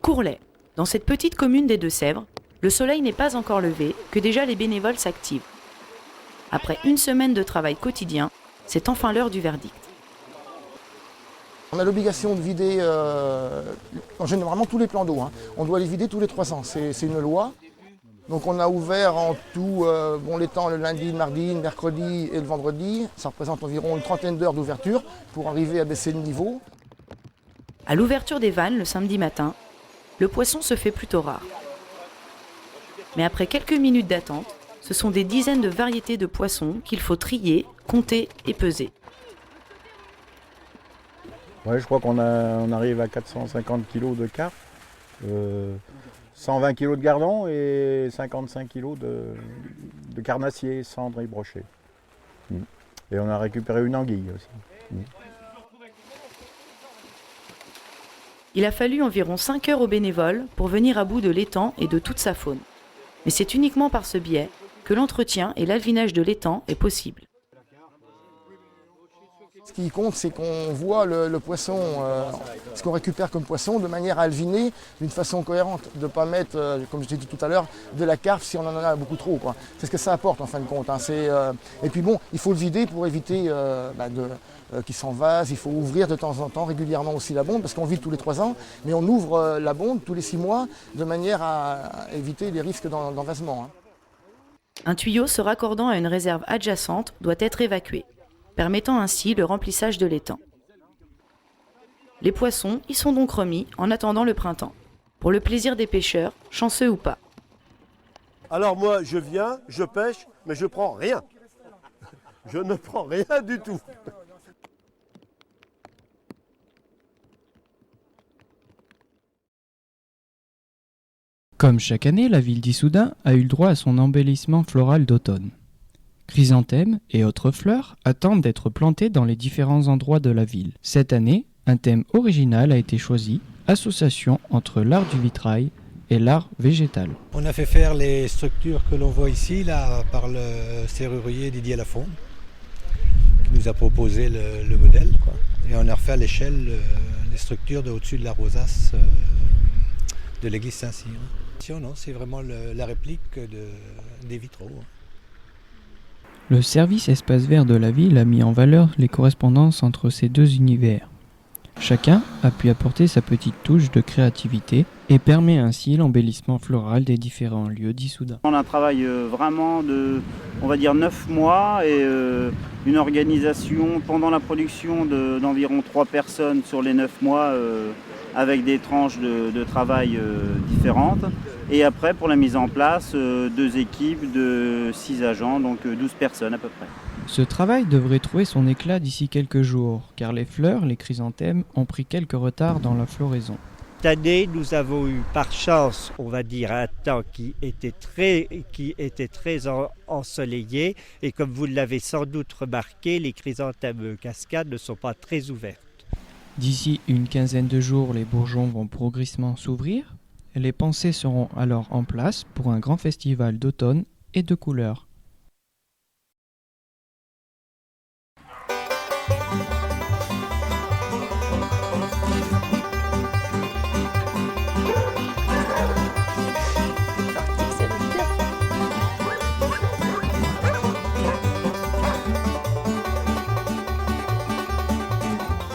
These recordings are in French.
Courlay, dans cette petite commune des Deux-Sèvres, le soleil n'est pas encore levé que déjà les bénévoles s'activent. Après une semaine de travail quotidien, c'est enfin l'heure du verdict. On a l'obligation de vider généralement tous les plans d'eau. On doit les vider tous les 3 ans, c'est une loi. Donc on a ouvert en tout l'étang le lundi, le mardi, le mercredi et le vendredi. Ça représente environ une trentaine d'heures d'ouverture pour arriver à baisser le niveau. À l'ouverture des vannes le samedi matin, le poisson se fait plutôt rare. Mais après quelques minutes d'attente, ce sont des dizaines de variétés de poissons qu'il faut trier, compter et peser. Ouais, je crois qu'on arrive à 450 kg de carpe, 120 kg de gardon et 55 kg de carnassier, cendre et brochet. Et on a récupéré une anguille aussi. Il a fallu environ 5 heures aux bénévoles pour venir à bout de l'étang et de toute sa faune. Mais c'est uniquement par ce biais que l'entretien et l'alvinage de l'étang est possible. Ce qui compte, c'est qu'on voit le poisson, ce qu'on récupère comme poisson, de manière à alviner d'une façon cohérente. De ne pas mettre, comme je l'ai dit tout à l'heure, de la carpe si on en a beaucoup trop, quoi. C'est ce que ça apporte en fin de compte. Et puis bon, il faut le vider pour éviter qu'il s'envase. Il faut ouvrir de temps en temps régulièrement aussi la bonde, parce qu'on vide tous les 3 ans, mais on ouvre la bonde tous les 6 mois de manière à éviter les risques d'envasement. Un tuyau se raccordant à une réserve adjacente doit être évacué, permettant ainsi le remplissage de l'étang. Les poissons y sont donc remis en attendant le printemps, pour le plaisir des pêcheurs, chanceux ou pas. Alors moi, je viens, je pêche, mais je prends rien. Je ne prends rien du tout. Comme chaque année, la ville d'Issoudun a eu le droit à son embellissement floral d'automne. Chrysanthèmes et autres fleurs attendent d'être plantées dans les différents endroits de la ville. Cette année, un thème original a été choisi, association entre l'art du vitrail et l'art végétal. On a fait faire les structures que l'on voit ici là, par le serrurier Didier Lafond, qui nous a proposé le modèle, quoi. Et on a refait à l'échelle les structures de au-dessus de la rosace de l'église Saint-Cyr. Non, c'est vraiment la réplique des vitraux. Le service espace vert de la ville a mis en valeur les correspondances entre ces deux univers. Chacun a pu apporter sa petite touche de créativité et permet ainsi l'embellissement floral des différents lieux d'Issoudun. On a un travail vraiment de, on va dire, 9 mois et une organisation pendant la production d'environ 3 personnes sur les 9 mois avec des tranches de travail différentes. Et après, pour la mise en place, 2 équipes de 6 agents, donc 12 personnes à peu près. Ce travail devrait trouver son éclat d'ici quelques jours, car les fleurs, les chrysanthèmes, ont pris quelques retards dans la floraison. Cette année, nous avons eu par chance, on va dire, un temps qui était très ensoleillé. Et comme vous l'avez sans doute remarqué, les chrysanthèmes cascades ne sont pas très ouvertes. D'ici une quinzaine de jours, les bourgeons vont progressivement s'ouvrir. Les pensées seront alors en place pour un grand festival d'automne et de couleurs.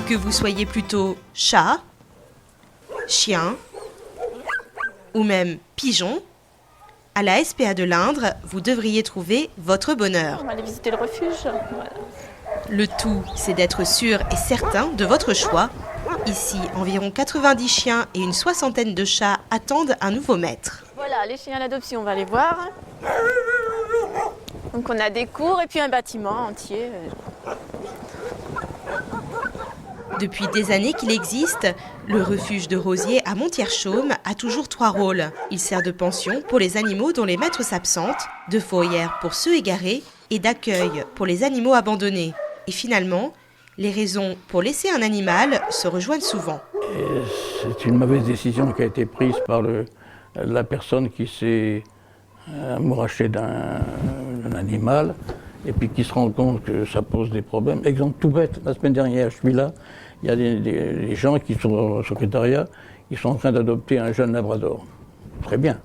Que vous soyez plutôt chat, chien ou même pigeon, à la SPA de l'Indre, vous devriez trouver votre bonheur. On va aller visiter le refuge. Voilà. Le tout, c'est d'être sûr et certain de votre choix. Ici, environ 90 chiens et une 60aine de chats attendent un nouveau maître. Voilà, les chiens à l'adoption, on va les voir. Donc on a des cours et puis un bâtiment entier. Depuis des années qu'il existe, le refuge de Rosiers à Montier-Chaume a toujours 3 rôles. Il sert de pension pour les animaux dont les maîtres s'absentent, de fourrière pour ceux égarés et d'accueil pour les animaux abandonnés. Et finalement, les raisons pour laisser un animal se rejoignent souvent. C'est une mauvaise décision qui a été prise par la personne qui s'est amourachée d'un animal et puis qui se rend compte que ça pose des problèmes. Exemple tout bête, la semaine dernière, je suis là, il y a des gens qui sont au secrétariat, ils sont en train d'adopter un jeune labrador. Très bien.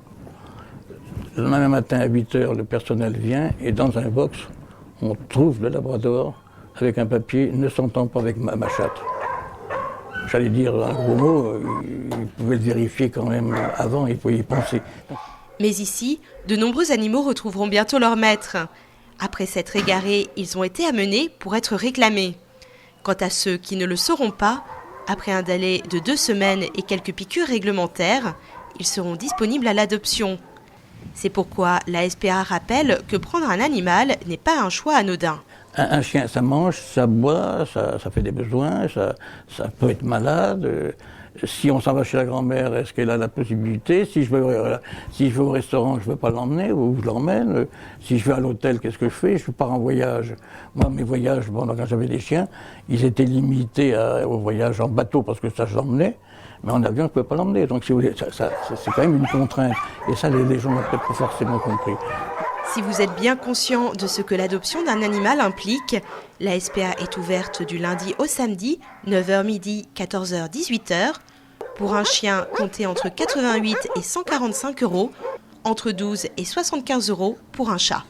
Le lendemain matin à 8 h, le personnel vient et dans un box, on trouve le labrador avec un papier ne s'entend pas avec ma chatte. J'allais dire un gros mot, ils pouvaient le vérifier quand même avant, ils pouvaient y penser. Mais ici, de nombreux animaux retrouveront bientôt leur maître. Après s'être égarés, ils ont été amenés pour être réclamés. Quant à ceux qui ne le sauront pas, après un délai de 2 semaines et quelques piqûres réglementaires, ils seront disponibles à l'adoption. C'est pourquoi la SPA rappelle que prendre un animal n'est pas un choix anodin. Un chien, ça mange, ça boit, ça fait des besoins, ça peut être malade. Si on s'en va chez la grand-mère, est-ce qu'elle a la possibilité? Si je vais au restaurant, je ne veux pas l'emmener, ou je l'emmène. Si je vais à l'hôtel, qu'est-ce que je fais? Je pars en voyage. Moi, mes voyages, quand j'avais des chiens, ils étaient limités au voyage en bateau, parce que ça, je l'emmenais. Mais en avion, je ne pouvais pas l'emmener. Donc, si vous voulez, c'est quand même une contrainte. Et ça, les gens n'ont peut-être pas forcément compris. Si vous êtes bien conscient de ce que l'adoption d'un animal implique, la SPA est ouverte du lundi au samedi, 9h midi, 14h, 18h. Pour un chien, comptez entre 88 et 145 €, entre 12 et 75 € pour un chat.